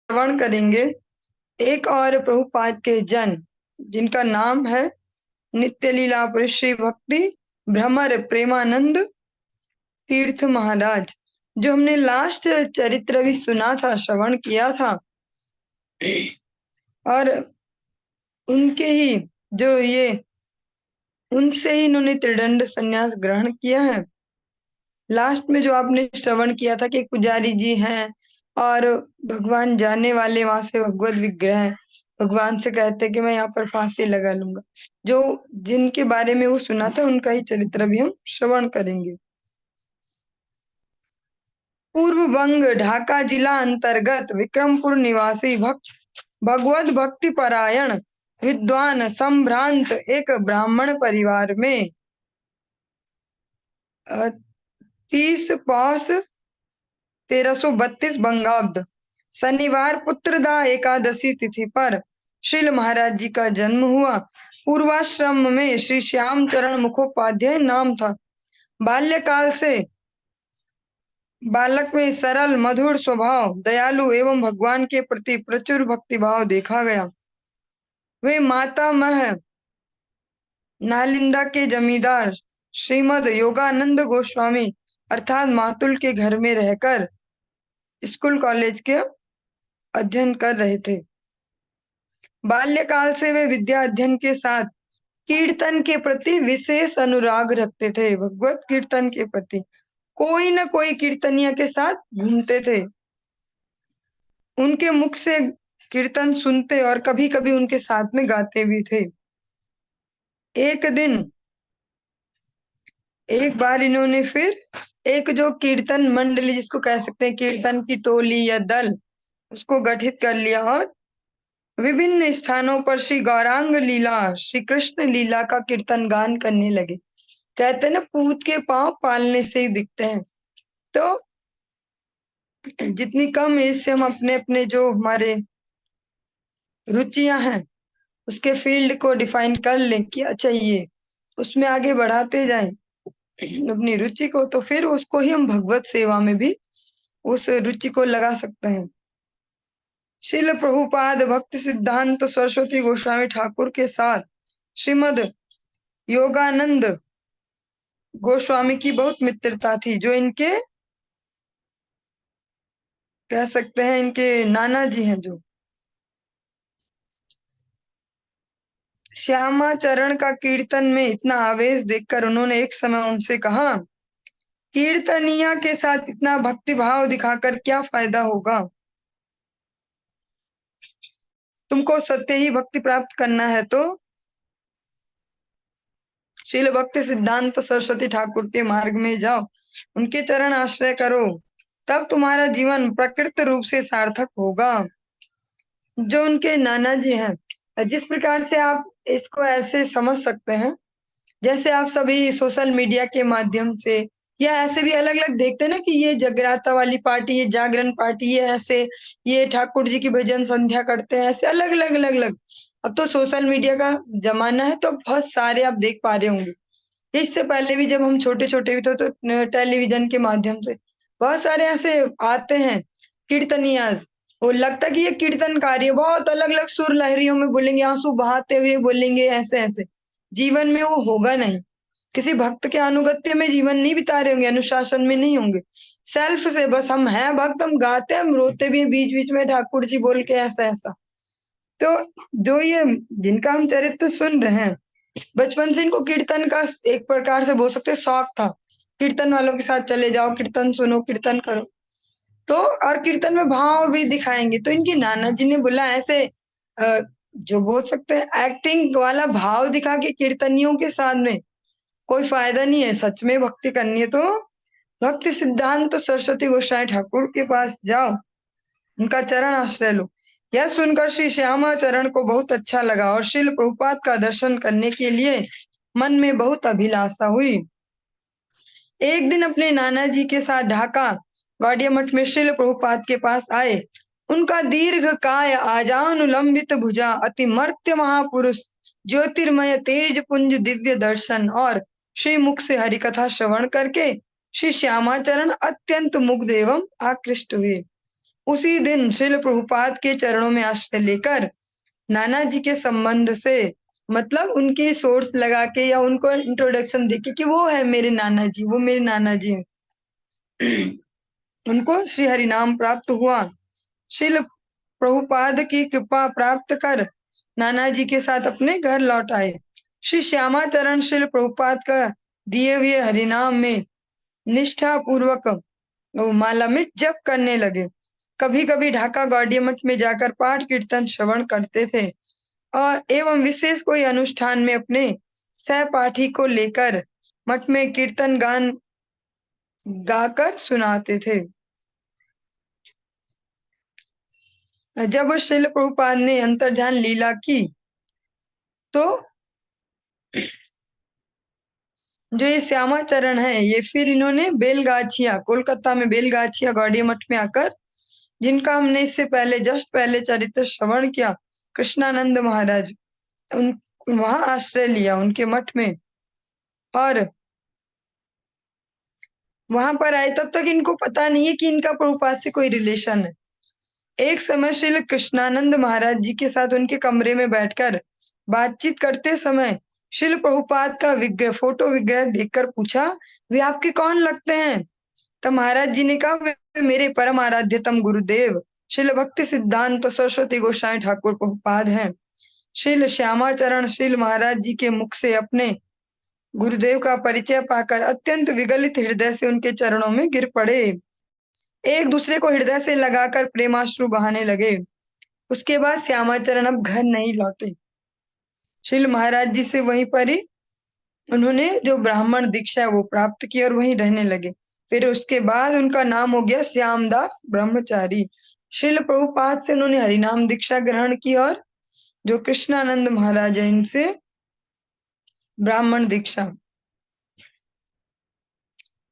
श्रवण करेंगे एक और प्रभुपाद के जन, जिनका नाम है नित्य लीलापुर श्री भक्ति भ्रमर प्रेमानंद तीर्थ महाराज। जो हमने लास्ट चरित्र भी सुना था, श्रवण किया था, और उनके ही जो ये उनसे ही इन्होंने त्रिदंड संन्यास ग्रहण किया है। लास्ट में जो आपने श्रवण किया था कि पुजारी जी हैं और भगवान जाने वाले वहां से भगवत विग्रह है, भगवान से कहते हैं कि मैं यहाँ पर फांसी लगा लूंगा। जो जिनके बारे में वो सुना था उनका ही चरित्र भी हम श्रवण करेंगे। पूर्व बंग ढाका जिला अंतर्गत विक्रमपुर निवासी भगवत भक्ति परायण विद्वान संभ्रांत एक ब्राह्मण परिवार में 30 पौष 1332 बंगाब्द शनिवार पुत्रदा एकादशी तिथि पर श्रील महाराज जी का जन्म हुआ। पूर्वाश्रम में श्री श्याम चरण मुखोपाध्याय नाम था। बाल्यकाल से बालक में सरल मधुर स्वभाव, दयालु एवं भगवान के प्रति प्रचुर भक्तिभाव देखा गया। वे मातामह नालिंदा के जमींदार श्रीमद योगानंद गोस्वामी अर्थात मातुल के घर में रहकर स्कूल कॉलेज के अध्ययन कर रहे थे। बाल्यकाल से वे विद्या अध्ययन के साथ कीर्तन के प्रति विशेष अनुराग रखते थे। भगवत कीर्तन के प्रति कोई न कोई कीर्तनिया के साथ घूमते थे, उनके मुख से कीर्तन सुनते और कभी कभी उनके साथ में गाते भी थे। एक बार इन्होंने फिर एक जो कीर्तन मंडली जिसको कह सकते हैं, कीर्तन की टोली या दल, उसको गठित कर लिया और विभिन्न स्थानों पर श्री गौरांग लीला, श्री कृष्ण लीला का कीर्तन गान करने लगे। कहते हैं ना, पूत के पांव पालने से ही दिखते हैं। तो जितनी कम एज से हम अपने अपने जो हमारे रुचियां हैं उसके फील्ड को डिफाइन कर लें कि अच्छा ये उसमें आगे बढ़ाते जाएं अपनी रुचि को, तो फिर उसको ही हम भगवत सेवा में भी उस रुचि को लगा सकते हैं। श्रील प्रभुपाद भक्ति सिद्धांत सरस्वती गोस्वामी ठाकुर के साथ श्रीमद योगानंद गोस्वामी की बहुत मित्रता थी, जो इनके कह सकते हैं इनके नाना जी हैं। जो श्यामाचरण का कीर्तन में इतना आवेश देखकर उन्होंने एक समय उनसे कहा, कीर्तनिया के साथ इतना भक्तिभाव दिखाकर क्या फायदा होगा, तुमको सत्य ही भक्ति प्राप्त करना है तो शील भक्ति सिद्धांत सरस्वती ठाकुर के मार्ग में जाओ, उनके चरण आश्रय करो, तब तुम्हारा जीवन प्रकृत रूप से सार्थक होगा। जो उनके नाना जी हैं, जिस प्रकार से आप इसको ऐसे समझ सकते हैं जैसे आप सभी सोशल मीडिया के माध्यम से या ऐसे भी अलग अलग देखते हैं ना कि ये जगराता वाली पार्टी, ये जागरण पार्टी, ये ऐसे, ये ठाकुर जी की भजन संध्या करते हैं, ऐसे अलग अलग अलग अलग। अब तो सोशल मीडिया का जमाना है तो बहुत सारे आप देख पा रहे होंगे। इससे पहले भी जब हम छोटे छोटे भी थे तो टेलीविजन के माध्यम से बहुत सारे ऐसे आते हैं कीर्तनियाज। वो लगता कि ये कीर्तनकारी है, बहुत अलग अलग सुर लहरियों में बोलेंगे, आंसू बहाते हुए बोलेंगे, ऐसे ऐसे। जीवन में वो होगा नहीं, किसी भक्त के अनुगत्य में जीवन नहीं बिता रहे होंगे, अनुशासन में नहीं होंगे, सेल्फ से बस हम हैं भक्त, हम गाते हैं, हम रोते भी बीच बीच में ठाकुर जी बोल के, ऐसा ऐसा। तो जो ये जिनका हम चरित्र सुन रहे हैं, बचपन से इनको कीर्तन का एक प्रकार से बोल सकते शौक था। कीर्तन वालों के साथ चले जाओ, कीर्तन सुनो, कीर्तन करो, तो और कीर्तन में भाव भी दिखाएंगे। तो इनकी नाना जी ने बोला ऐसे जो बोल सकते हैं एक्टिंग वाला भाव दिखा के कीर्तनियों के साथ में कोई फायदा नहीं है। सच में भक्ति करनी है तो भक्ति सिद्धांत तो सरस्वती गोसाई ठाकुर के पास जाओ, उनका चरण आश्रय लो। यह सुनकर श्री श्यामाचरण को बहुत अच्छा लगा और श्रील प्रभुपाद का दर्शन करने के लिए मन में बहुत अभिलाषा हुई। एक दिन अपने नाना जी के साथ ढाका वाडिया मठ में श्रील प्रभुपाद के पास आए। उनका दीर्घ काय, आजानुलंबित भुजा, अति मर्त्य महापुरुष, ज्योतिर्मय तेज पुंज दिव्य दर्शन और श्री मुख से हरिकथा श्रवण करके श्री श्यामाचरण अत्यंत मुग्ध एवं आकृष्ट हुए। उसी दिन श्रील प्रभुपाद के चरणों में आश्रय लेकर नाना जी के संबंध से, मतलब उनकी सोर्स लगा के या उनको इंट्रोडक्शन देके कि वो है मेरे नाना जी, वो मेरे नाना जी हैं। उनको श्री हरिनाम प्राप्त हुआ। श्रील प्रभुपाद की कृपा प्राप्त कर नाना जी के साथ अपने घर लौट आए। श्री श्यामाचरण श्रील प्रभुपाद का दिए हुए हरिनाम में निष्ठा पूर्वक मालामित जप करने लगे। कभी कभी ढाका गौड़िया मठ में जाकर पाठ कीर्तन श्रवण करते थे और एवं विशेष कोई अनुष्ठान में अपने सहपाठी को लेकर मठ में कीर्तन गान गाकर सुनाते थे। जब श्रील प्रभुपाद ने अंतर्ध्यान लीला की तो जो ये श्यामाचरण है, ये फिर इन्होंने बेलगाछिया, कोलकाता में बेलगाछिया गौड़िया मठ में आकर, जिनका हमने इससे पहले जस्ट पहले चरित्र श्रवण किया, कृष्णानंद महाराज, उन वहां आश्रय लिया उनके मठ में और वहां पर आए। तब तक इनको पता नहीं है कि इनका प्रभुपाद से कोई रिलेशन है। एक समय श्री कृष्णानंद महाराज जी के साथ उनके कमरे में बैठकर बातचीत करते समय श्रील प्रभुपाद का विग्रह, फोटो विग्रह देखकर पूछा, वे आपके कौन लगते हैं? तब महाराज जी ने कहा, वे मेरे परम आराध्यतम गुरुदेव श्रील भक्ति सिद्धांत सरस्वती गोसाई ठाकुर प्रभुपाद हैं। श्रील श्यामाचरण श्रील महाराज जी के मुख से अपने गुरुदेव का परिचय पाकर अत्यंत विगलित हृदय से उनके चरणों में गिर पड़े। एक दूसरे को हृदय से लगाकर प्रेमाश्रु बहाने लगे। उसके बाद श्यामाचरण अब घर नहीं लौटे। श्रील महाराज जी से वहीं पर ही उन्होंने जो ब्राह्मण दीक्षा है वो प्राप्त की और वहीं रहने लगे। फिर उसके बाद उनका नाम हो गया श्यामदास ब्रह्मचारी। श्रील प्रभुपाद से उन्होंने हरिनाम दीक्षा ग्रहण की और जो कृष्णानंद महाराज है इनसे ब्राह्मण दीक्षा।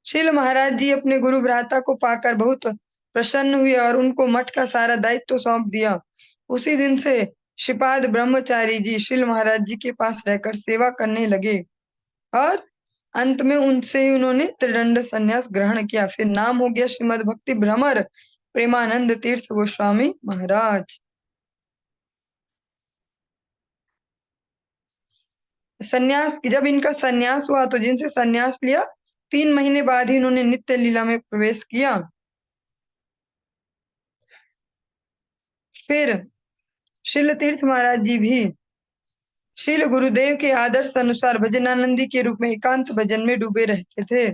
श्रील महाराज जी अपने गुरु भ्राता को पाकर बहुत प्रसन्न हुए और उनको मठ का सारा दायित्व सौंप दिया। उसी दिन से श्रीपाद ब्रह्मचारी जी श्रील महाराज जी के पास रहकर सेवा करने लगे और अंत में उनसे ही उन्होंने त्रिदंड संन्यास ग्रहण किया। फिर नाम हो गया श्रीमद भक्ति भ्रमर प्रेमानंद तीर्थ गोस्वामी महाराज। संन्यास, जब इनका संन्यास हुआ तो जिनसे संन्यास लिया 3 महीने बाद ही इन्होंने नित्य लीला में प्रवेश किया। फिर श्रील तीर्थ महाराज जी भी श्रील गुरुदेव के आदर्श अनुसार भजनानंदी के रूप में एकांत भजन में डूबे रहते थे।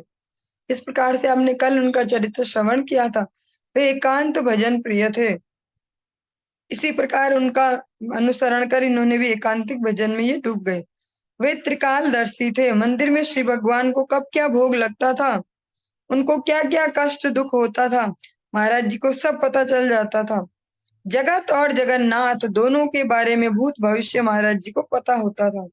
इस प्रकार से हमने कल उनका चरित्र श्रवण किया था। वे एकांत भजन प्रिय थे। इसी प्रकार उनका अनुसरण कर इन्होंने भी एकांतिक भजन में ये डूब गए। वे त्रिकालदर्शी थे। मंदिर में श्री भगवान को कब क्या भोग लगता था, उनको क्या क्या कष्ट दुख होता था, महाराज जी को सब पता चल जाता था। जगत और जगन्नाथ दोनों के बारे में भूत भविष्य महाराज जी को पता होता था।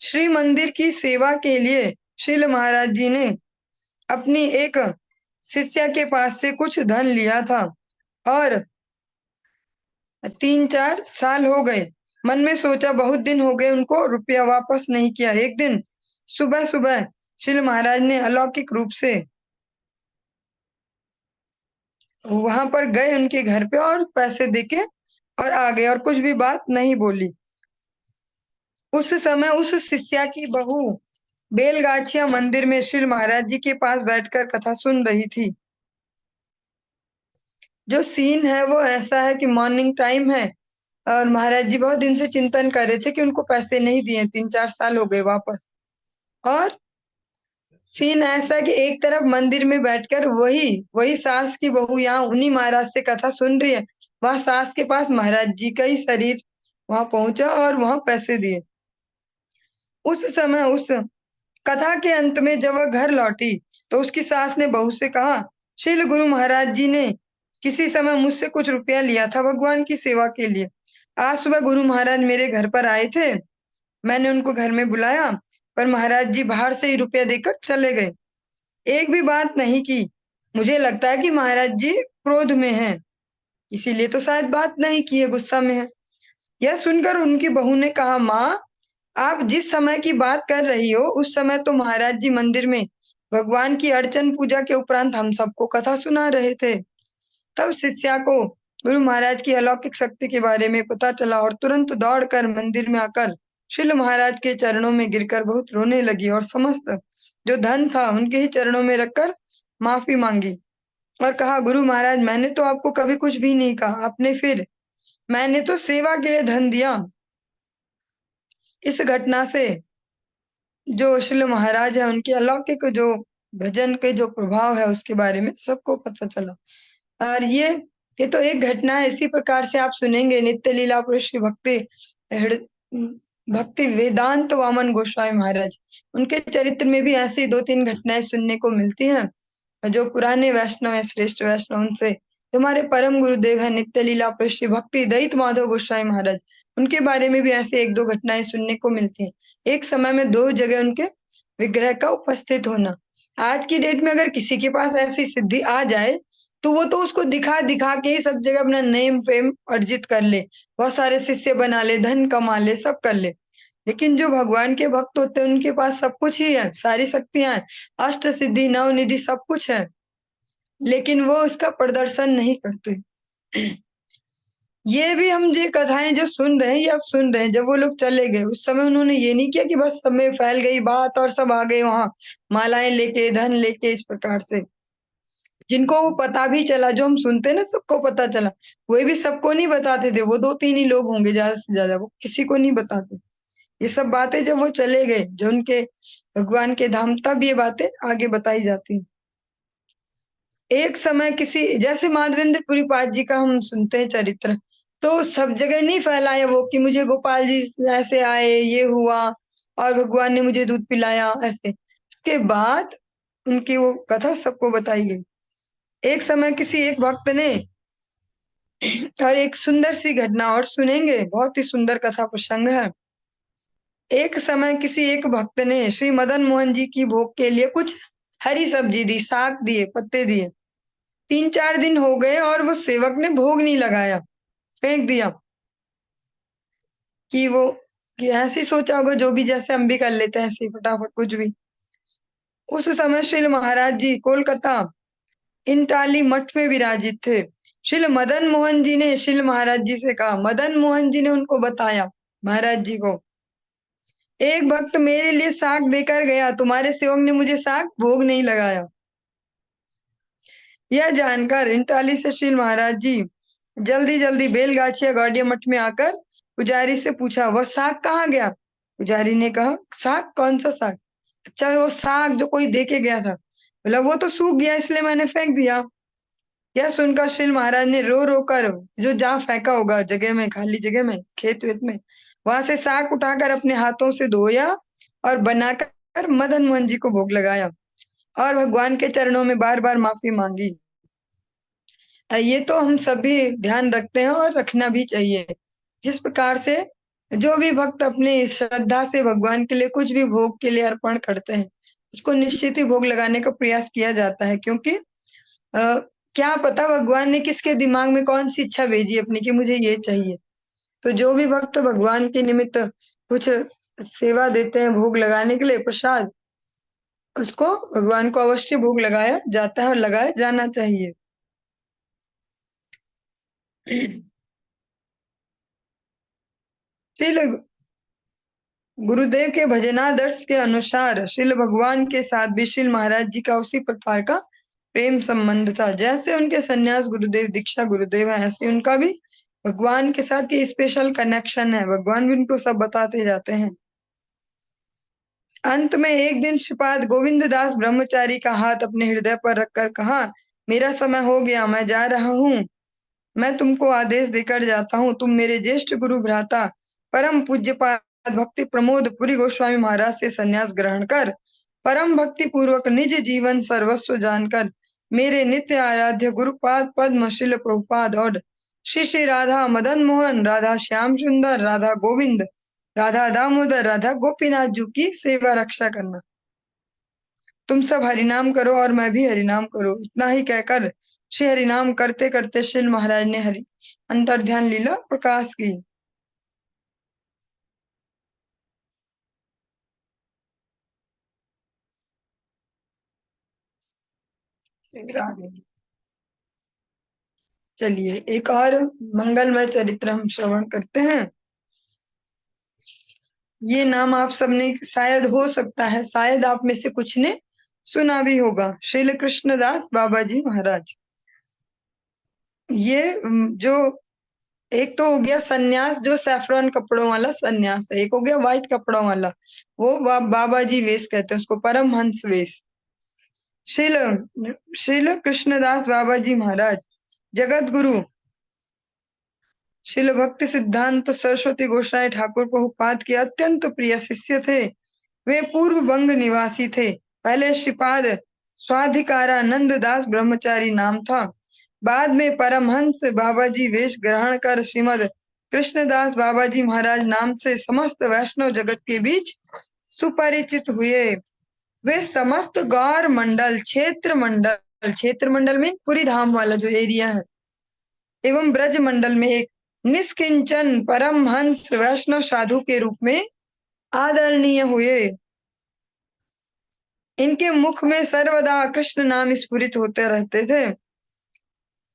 श्री मंदिर की सेवा के लिए श्रील महाराज जी ने अपनी एक शिष्या के पास से कुछ धन लिया था और 3-4 साल हो गए। मन में सोचा बहुत दिन हो गए उनको रुपया वापस नहीं किया। एक दिन सुबह सुबह श्रील महाराज ने अलौकिक रूप से वहां पर गए उनके घर पे और पैसे देके और आ गए और कुछ भी बात नहीं बोली। उस समय उस शिष्या की बहू बेलगाछिया मंदिर में श्री महाराज जी के पास बैठकर कथा सुन रही थी। जो सीन है वो ऐसा है कि मॉर्निंग टाइम है और महाराज जी बहुत दिन से चिंतन कर रहे थे कि उनको पैसे नहीं दिए, 3-4 साल हो गए वापस। और सीन ऐसा कि एक तरफ मंदिर में बैठकर वही वही सास की बहू यहाँ उन्हीं महाराज से कथा सुन रही है। वहां सास के पास महाराज जी का ही शरीर वहां पहुंचा और वहां पैसे दिए। उस समय उस कथा के अंत में जब वह घर लौटी तो उसकी सास ने बहू से कहा, श्रील गुरु महाराज जी ने किसी समय मुझसे कुछ रुपया लिया था भगवान की सेवा के लिए। आज सुबह गुरु महाराज मेरे घर पर आए थे, मैंने उनको घर में बुलाया पर महाराज जी बाहर से ही रुपया देकर चले गए, एक भी बात नहीं की। मुझे लगता है कि महाराज जी क्रोध में हैं। इसीलिए तो शायद बात नहीं की है, गुस्सा में है। यह सुनकर उनकी बहू ने कहा, माँ, आप जिस समय की बात कर रही हो उस समय तो महाराज जी मंदिर में भगवान की अर्चन पूजा के उपरांत हम सबको कथा सुना रहे थे। तब शिष्या को गुरु महाराज की अलौकिक शक्ति के बारे में पता चला और तुरंत दौड़कर मंदिर में आकर शिल महाराज के चरणों में गिरकर बहुत रोने लगी और समस्त जो धन था उनके ही चरणों में रखकर माफी मांगी और कहा, गुरु महाराज, मैंने तो आपको कभी कुछ भी नहीं कहा, आपने फिर मैंने तो सेवा के लिए धन दिया। इस घटना से जो शिल महाराज है उनके अलौकिक जो भजन के जो प्रभाव है उसके बारे में सबको पता चला। और ये तो एक घटना है। इसी प्रकार से आप सुनेंगे नित्य लीला पुरुष की भक्ति वेदांत वामन गोस्वामी महाराज, उनके चरित्र में भी ऐसी 2-3 घटनाएं सुनने को मिलती हैं। जो पुराने वैष्णव है, श्रेष्ठ वैष्णव, उनसे जो हमारे परम गुरुदेव है नित्य लीला पुरुष भक्ति दयित माधव गोस्वामी महाराज, उनके बारे में भी ऐसे 1-2 घटनाएं सुनने को मिलती हैं। एक समय में 2 जगह उनके विग्रह का उपस्थित होना। आज की डेट में अगर किसी के पास ऐसी सिद्धि आ जाए तो वो तो उसको दिखा दिखा के ही सब जगह अपना नेम फेम अर्जित कर ले, बहुत सारे शिष्य बना ले, धन कमा ले, सब कर ले। लेकिन जो भगवान के भक्त होते हैं उनके पास सब कुछ ही है, सारी शक्तियां हैं, अष्ट सिद्धि नवनिधि सब कुछ है, लेकिन वो उसका प्रदर्शन नहीं करते। ये भी हम ये कथाएं जो सुन रहे हैं ये अब सुन रहे हैं, जब वो लोग चले गए उस समय उन्होंने ये नहीं किया कि बस सब में फैल गई बात और सब आ गए वहां मालाएं लेके, धन लेके, इस प्रकार से। जिनको वो पता भी चला, जो हम सुनते ना सबको पता चला, वो भी सबको नहीं बताते थे, वो 2-3 ही लोग होंगे ज्यादा से ज्यादा, वो किसी को नहीं बताते। ये सब बातें जब वो चले गए जो उनके भगवान के धाम, तब ये बातें आगे बताई जाती। एक समय किसी जैसे माधवेंद्र पुरी पाद जी का हम सुनते हैं चरित्र, तो सब जगह नहीं फैलाया वो कि मुझे गोपाल जी ऐसे आए, ये हुआ और भगवान ने मुझे दूध पिलाया, ऐसे। उसके बाद उनकी वो कथा सबको बताई गई। एक समय किसी एक भक्त ने, और एक सुंदर सी घटना और सुनेंगे, बहुत ही सुंदर कथा प्रसंग है। एक समय किसी एक भक्त ने श्री मदन मोहन जी की भोग के लिए कुछ हरी सब्जी दी, साग दिए, पत्ते दिए। 3-4 दिन हो गए और वो सेवक ने भोग नहीं लगाया, फेंक दिया। कि वो कि ऐसे ही सोचा होगा जो भी जैसे हम भी कर लेते हैं ऐसे ही फटाफट कुछ भी। उस समय श्री महाराज जी कोलकाता इंटाली मठ में विराजित थे। श्री मदन मोहन जी ने श्री महाराज जी से कहा, मदन मोहन जी ने उनको बताया महाराज जी को, एक भक्त मेरे लिए साग देकर गया, तुम्हारे सेवक ने मुझे साग भोग नहीं लगाया। यह जानकर इंटाली से श्री महाराज जी जल्दी जल्दी बेलगाछिया गौड़िया मठ में आकर पुजारी से पूछा, वह साग कहाँ गया? पुजारी ने कहा, साग? कौन सा साग? अच्छा, वो साग जो कोई दे के गया था। बोला, वो तो सूख गया इसलिए मैंने फेंक दिया। यह सुनकर श्री महाराज ने रो रो कर जो जहाँ फेंका होगा जगह में, खाली जगह में, खेत वेत में, वहां से साग उठाकर अपने हाथों से धोया और बनाकर मदन मोहन जी को भोग लगाया और भगवान के चरणों में बार बार माफी मांगी। ये तो हम सभी ध्यान रखते हैं और रखना भी चाहिए। जिस प्रकार से जो भी भक्त अपनी श्रद्धा से भगवान के लिए कुछ भी भोग के लिए अर्पण करते हैं, उसको निश्चित ही भोग लगाने का प्रयास किया जाता है, क्योंकि क्या पता भगवान ने किसके दिमाग में कौन सी इच्छा भेजी अपनी कि मुझे ये चाहिए। तो जो भी भक्त भगवान के निमित्त कुछ सेवा देते हैं भोग लगाने के लिए, प्रसाद, उसको भगवान को अवश्य भोग लगाया जाता है और लगाया जाना चाहिए। श्रील गुरुदेव के भजनादर्श के अनुसार श्रील भगवान के साथ भी श्रील महाराज जी का उसी प्रकार का प्रेम संबंध था। जैसे उनके सन्यास गुरुदेव, दीक्षा गुरुदेव है, ऐसे उनका भी भगवान के साथ ये स्पेशल कनेक्शन है। भगवान भी उनको सब बताते जाते हैं। अंत में एक दिन श्रीपाद गोविंद दास ब्रह्मचारी का हाथ अपने हृदय पर रखकर कहा, मेरा समय हो गया, मैं जा रहा हूँ। मैं तुमको आदेश देकर जाता हूँ, तुम मेरे ज्येष्ठ गुरु भ्राता परम पूज्यपाद भक्ति प्रमोद पुरी गोस्वामी महाराज से संन्यास ग्रहण कर परम भक्ति पूर्वक निज जीवन सर्वस्व जानकर मेरे नित्य आराध्य गुरुपाद पद्म श्रील प्रभुपाद और श्री श्री राधा मदन मोहन, राधा श्याम सुंदर, राधा गोविंद, राधा दामोदर, राधा गोपीनाथ जी की सेवा रक्षा करना। तुम सब हरिनाम करो और मैं भी हरिनाम करो। इतना ही कहकर श्री हरिनाम करते करते श्रील महाराज ने हरि अंतर्ध्यान लीला प्रकाश की। चलिए एक और मंगलमय चरित्र हम श्रवण करते हैं। ये नाम आप सबने शायद, हो सकता है शायद आप में से कुछ ने सुना भी होगा, श्रील कृष्णदास बाबा जी महाराज। ये जो एक तो हो गया सन्यास, जो सैफरन कपड़ों वाला सन्यास है, एक हो गया व्हाइट कपड़ों वाला, वो बाबा जी वेश कहते हैं उसको, परमहंस वेश। श्रील श्रील कृष्णदास बाबा जी महाराज जगत गुरु श्रील भक्ति सिद्धांत सरस्वती गोसाई ठाकुर प्रभुपाद के अत्यंत प्रिय शिष्य थे। वे पूर्व बंग निवासी थे। पहले श्रीपाद स्वाधिकारानंद दास ब्रह्मचारी नाम था। बाद में परमहंस बाबाजी वेश ग्रहण कर श्रीमद कृष्णदास बाबाजी महाराज नाम से समस्त वैष्णव जगत के बीच सुपरिचित हुए। वे समस्त गौर मंडल क्षेत्र मंडल में पूरी धाम वाला जो एरिया है, एवं ब्रज मंडल में एक निष्किंचन परमहंस वैष्णव साधु के रूप में आदरणीय हुए। इनके मुख में सर्वदा कृष्ण नाम स्फुरित होते रहते थे।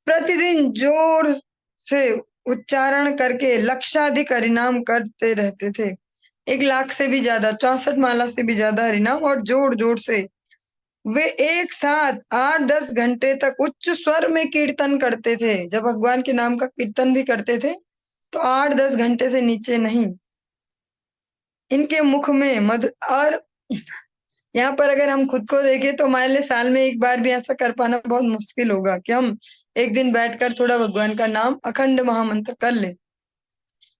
प्रतिदिन जोर से उच्चारण करके लक्षाधिक हरिनाम करते रहते थे। 1 लाख से भी ज्यादा, 64 माला से भी ज्यादा हरिनाम, और जोर जोर से वे एक साथ 8-10 घंटे तक उच्च स्वर में कीर्तन करते थे। जब भगवान के नाम का कीर्तन भी करते थे तो 8-10 घंटे से नीचे नहीं। इनके मुख में मधु, और यहाँ पर अगर हम खुद को देखें तो हमारे लिए साल में एक बार भी ऐसा कर पाना बहुत मुश्किल होगा कि हम एक दिन बैठकर थोड़ा भगवान का नाम अखंड महामंत्र कर ले।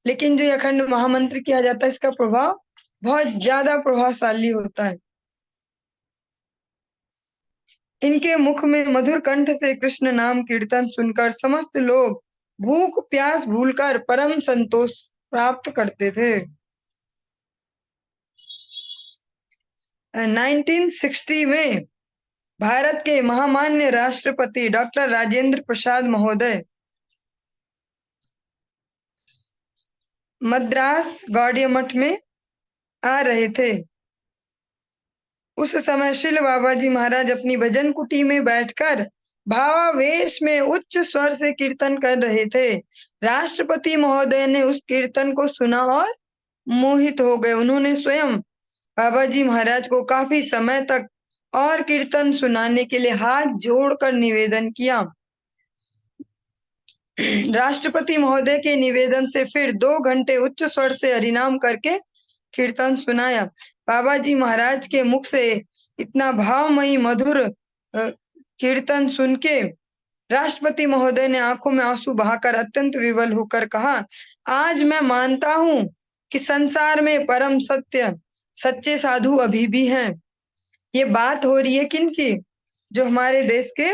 लेकिन जो अखंड महामंत्र किया जाता है, इसका प्रभाव बहुत ज्यादा प्रभावशाली होता है। इनके मुख में मधुर कंठ से कृष्ण नाम कीर्तन सुनकर समस्त लोग भूख प्यास भूलकर परम संतोष प्राप्त करते थे। 1960 में भारत के महामान्य राष्ट्रपति डॉक्टर राजेंद्र प्रसाद महोदय मद्रास गौड़िया मठ में आ रहे थे। उस समय श्रील बाबा जी महाराज अपनी भजन कुटी में बैठकर भावावेश में उच्च स्वर से कीर्तन कर रहे थे। राष्ट्रपति महोदय ने उस कीर्तन को सुना और मोहित हो गए। उन्होंने स्वयं बाबा जी महाराज को काफी समय तक और कीर्तन सुनाने के लिए हाथ जोड़कर निवेदन किया। राष्ट्रपति महोदय के निवेदन से फिर 2 घंटे उच्च स्वर से हरिनाम करके कीर्तन सुनाया। बाबा जी महाराज के मुख से इतना भावमयी मधुर कीर्तन सुन के राष्ट्रपति महोदय ने आंखों में आंसू बहाकर अत्यंत विवल होकर कहा, आज मैं मानता हूं कि संसार में परम सत्य सच्चे साधु अभी भी हैं। ये बात हो रही है किनकी? जो हमारे देश के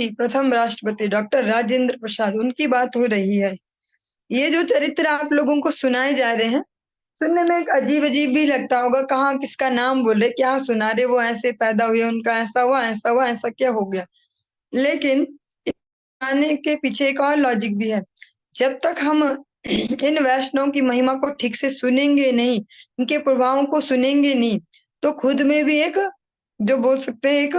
प्रथम राष्ट्रपति डॉक्टर राजेंद्र प्रसाद, उनकी बात हो रही है। ये जो चरित्र आप लोगों को सुनाए जा रहे हैं, सुनने में एक अजीब अजीब भी लगता होगा, कहाँ किसका नाम बोल रहे, क्या सुना रहे, वो ऐसे पैदा हुए, उनका ऐसा हुआ, ऐसा हुआ, ऐसा क्या हो गया। लेकिन आने के पीछे एक और लॉजिक भी है। जब तक हम इन वैष्णव की महिमा को ठीक से सुनेंगे नहीं, इनके प्रभावों को सुनेंगे नहीं, तो खुद में भी एक, जो बोल सकते हैं, एक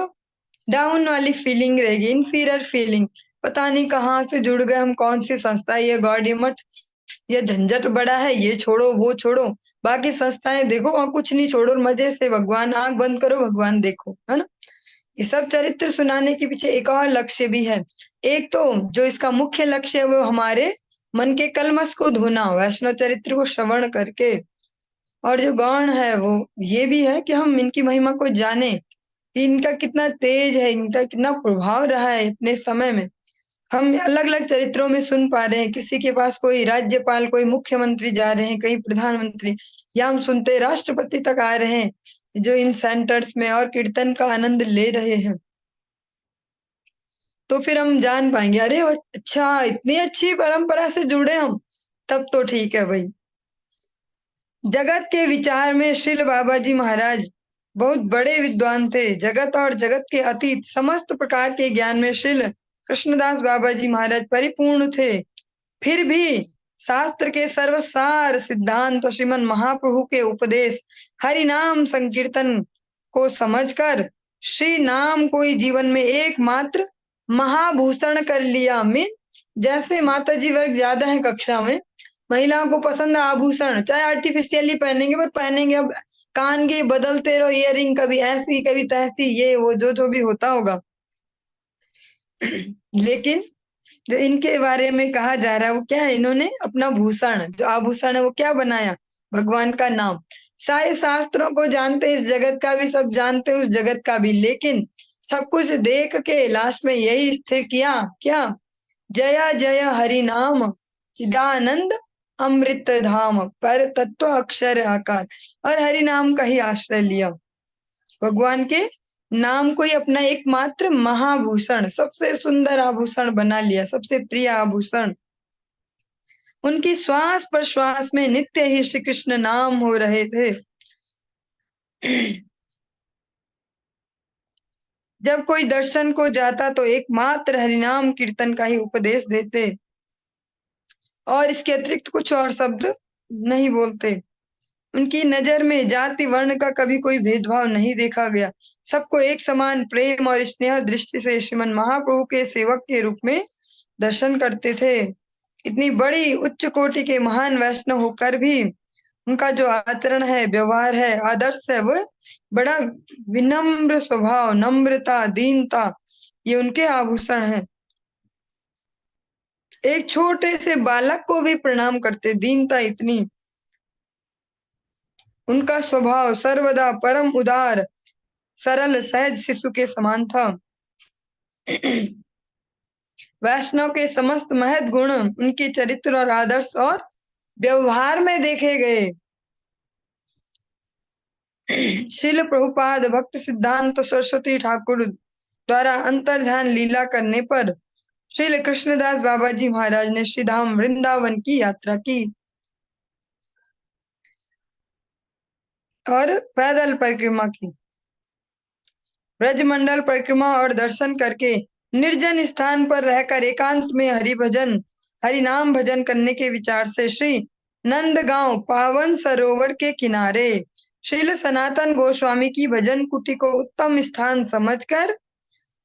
डाउन वाली फीलिंग रहेगी, इनफीरियर फीलिंग। पता नहीं कहाँ से जुड़ गए हम, कौन सी संस्था, ये गौड़ी मठ, ये झंझट बड़ा है, ये छोड़ो वो छोड़ो, बाकी संस्थाएं देखो और कुछ नहीं, छोड़ो मजे से भगवान, आंख बंद करो भगवान देखो, है ना। ये सब चरित्र सुनाने के पीछे एक और लक्ष्य भी है। एक तो जो इसका मुख्य लक्ष्य है वो हमारे मन के कलमश को धोना, वैष्णव चरित्र को श्रवण करके। और जो गौण है वो ये भी है कि हम इनकी महिमा को जाने कि इनका कितना तेज है, इनका कितना प्रभाव रहा है अपने समय में। हम अलग अलग चरित्रों में सुन पा रहे हैं, किसी के पास कोई राज्यपाल, कोई मुख्यमंत्री जा रहे हैं, कहीं प्रधानमंत्री, या हम सुनते राष्ट्रपति तक आ रहे हैं जो इन सेंटर्स में और कीर्तन का आनंद ले रहे हैं। तो फिर हम जान पाएंगे, अरे अच्छा, इतनी अच्छी परंपरा से जुड़े हम, तब तो ठीक है भाई। जगत के विचार में श्रील बाबा जी महाराज बहुत बड़े विद्वान थे। जगत और जगत के अतीत समस्त प्रकार के ज्ञान में श्रील कृष्णदास बाबा जी महाराज परिपूर्ण थे। फिर भी शास्त्र के सर्वसार सिद्धांत श्रीमन महाप्रभु के उपदेश हरि नाम संकीर्तन को समझकर श्री नाम को ही जीवन में एकमात्र महाभूषण कर लिया। में जैसे माता जी वर्ग ज्यादा है कक्षा में, महिलाओं को पसंद है आभूषण, चाहे आर्टिफिशियली पहनेंगे पर पहनेंगे। अब कान के बदलते रहो इयरिंग, कभी ऐसी कभी तैसी, ये वो जो भी होता होगा। लेकिन जो इनके बारे में कहा जा रहा है वो क्या है, इन्होंने अपना भूषण जो आभूषण है वो क्या बनाया, भगवान का नाम। सारे शास्त्रों को जानते, इस जगत का भी सब जानते, उस जगत का भी, लेकिन सब कुछ देख के लास्ट में यही स्थिर किया क्या, जय जय हरि नाम चिदानंद अमृत धाम पर तत्व अक्षर आकार, और हरि नाम का ही आश्रय लिया। भगवान के नाम को ही अपना एकमात्र महाभूषण, सबसे सुंदर आभूषण बना लिया, सबसे प्रिय आभूषण। उनकी श्वास पर श्वास में नित्य ही श्री कृष्ण नाम हो रहे थे। जब कोई दर्शन को जाता तो एकमात्र हरिनाम कीर्तन का ही उपदेश देते और इसके अतिरिक्त कुछ और शब्द नहीं बोलते। उनकी नजर में जाति वर्ण का कभी कोई भेदभाव नहीं देखा गया। सबको एक समान प्रेम और स्नेह दृष्टि से श्रीमन महाप्रभु के सेवक के रूप में दर्शन करते थे। इतनी बड़ी उच्च कोटि के महान वैष्णव होकर भी उनका जो आचरण है, व्यवहार है, आदर्श है, वो बड़ा विनम्र स्वभाव, नम्रता, दीनता, ये उनके आभूषण हैं। एक छोटे से बालक को भी प्रणाम करते, दीनता इतनी। उनका स्वभाव सर्वदा परम उदार, सरल, सहज शिशु के समान था। वैष्णव के समस्त महत् गुण उनके चरित्र और आदर्श और व्यवहार में देखे गए। श्रील प्रभुपाद भक्त सिद्धांत सरस्वती ठाकुर द्वारा अंतर्ध्यान लीला करने पर श्रील कृष्णदास बाबा जी महाराज ने श्रीधाम वृंदावन की यात्रा की और पैदल परिक्रमा की। ब्रजमंडल परिक्रमा और दर्शन करके निर्जन स्थान पर रहकर एकांत में हरि भजन, हरि नाम भजन करने के विचार से श्री नंदगांव पावन सरोवर के किनारे श्रील सनातन गोस्वामी की भजन कुटी को उत्तम स्थान समझकर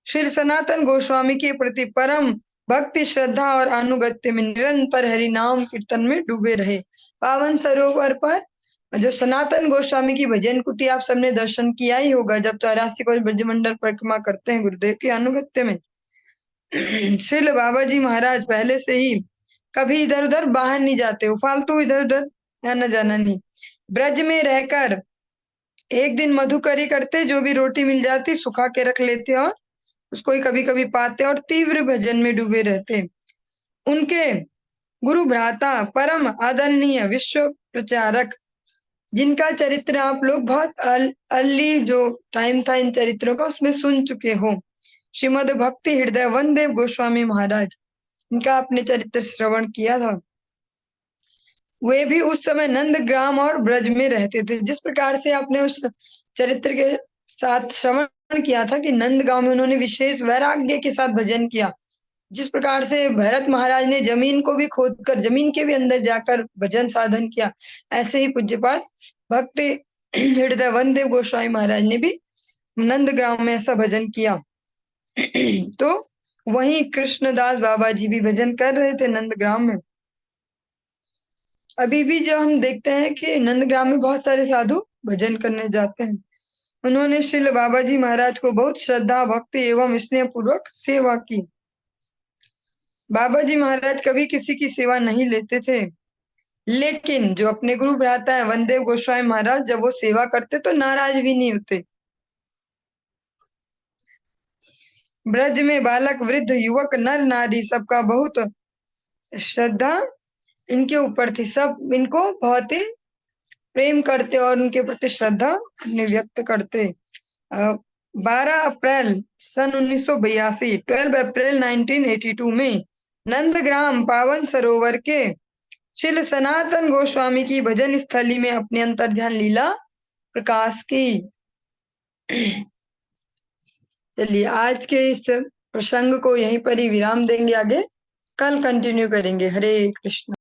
श्री सनातन गोस्वामी के प्रति परम भक्ति, श्रद्धा और अनुगत्य में निरंतर हरि नाम कीर्तन में डूबे रहे। पावन सरोवर पर जो सनातन गोस्वामी की भजन कुटी आप सबने दर्शन किया ही होगा जब 84 को ब्रजमंडल परिक्रमा करते हैं गुरुदेव के अनुगत्य में। श्रील बाबा जी महाराज पहले से ही कभी इधर उधर बाहर नहीं जाते, वो फालतू इधर उधर आना जाना नहीं। ब्रज में रहकर एक दिन मधुकरी करते, जो भी रोटी मिल जाती सुखा के रख लेते और उसको ही कभी कभी पाते और तीव्र भजन में डूबे रहते। उनके गुरु भ्राता परम आदरणीय विश्व प्रचारक, जिनका चरित्र आप लोग बहुत अर्ली जो टाइम था इन चरित्रों का उसमें सुन चुके हो, श्रीमद भक्ति हृदय वनदेव गोस्वामी महाराज, इनका आपने चरित्र श्रवण किया था। वे भी उस समय नंदग्राम और ब्रज में रहते थे। जिस प्रकार से आपने उस चरित्र के साथ श्रवण किया था कि नंदगांव में उन्होंने विशेष वैराग्य के साथ भजन किया, जिस प्रकार से भरत महाराज ने जमीन को भी खोदकर जमीन के भी अंदर जाकर भजन साधन किया, ऐसे ही पूज्यपाद भक्ति हृदय वनदेव गोस्वामी महाराज ने भी नंदग्राम में ऐसा भजन किया। तो वहीं कृष्णदास बाबा जी भी भजन कर रहे थे नंदग्राम में। अभी भी जब हम देखते हैं कि नंदग्राम में बहुत सारे साधु भजन करने जाते हैं। उन्होंने श्रील बाबा जी महाराज को बहुत श्रद्धा, भक्ति एवं स्नेह पूर्वक सेवा की। बाबा जी महाराज कभी किसी की सेवा नहीं लेते थे, लेकिन जो अपने गुरु भ्राता है वनदेव गोस्वामी महाराज, जब वो सेवा करते तो नाराज भी नहीं होते। ब्रज में बालक, वृद्ध, युवक, नर नारी सबका बहुत श्रद्धा इनके ऊपर थी। सब इनको बहुत ही प्रेम करते और उनके प्रति श्रद्धा अपने व्यक्त करते। 12 अप्रैल सन 1982, 12 अप्रैल 1982 में नंदग्राम पावन सरोवर के श्री सनातन गोस्वामी की भजन स्थली में अपने अंतर्ध्यान लीला प्रकाश की। चलिए आज के इस प्रसंग को यहीं पर ही विराम देंगे, आगे कल कंटिन्यू करेंगे। हरे कृष्ण।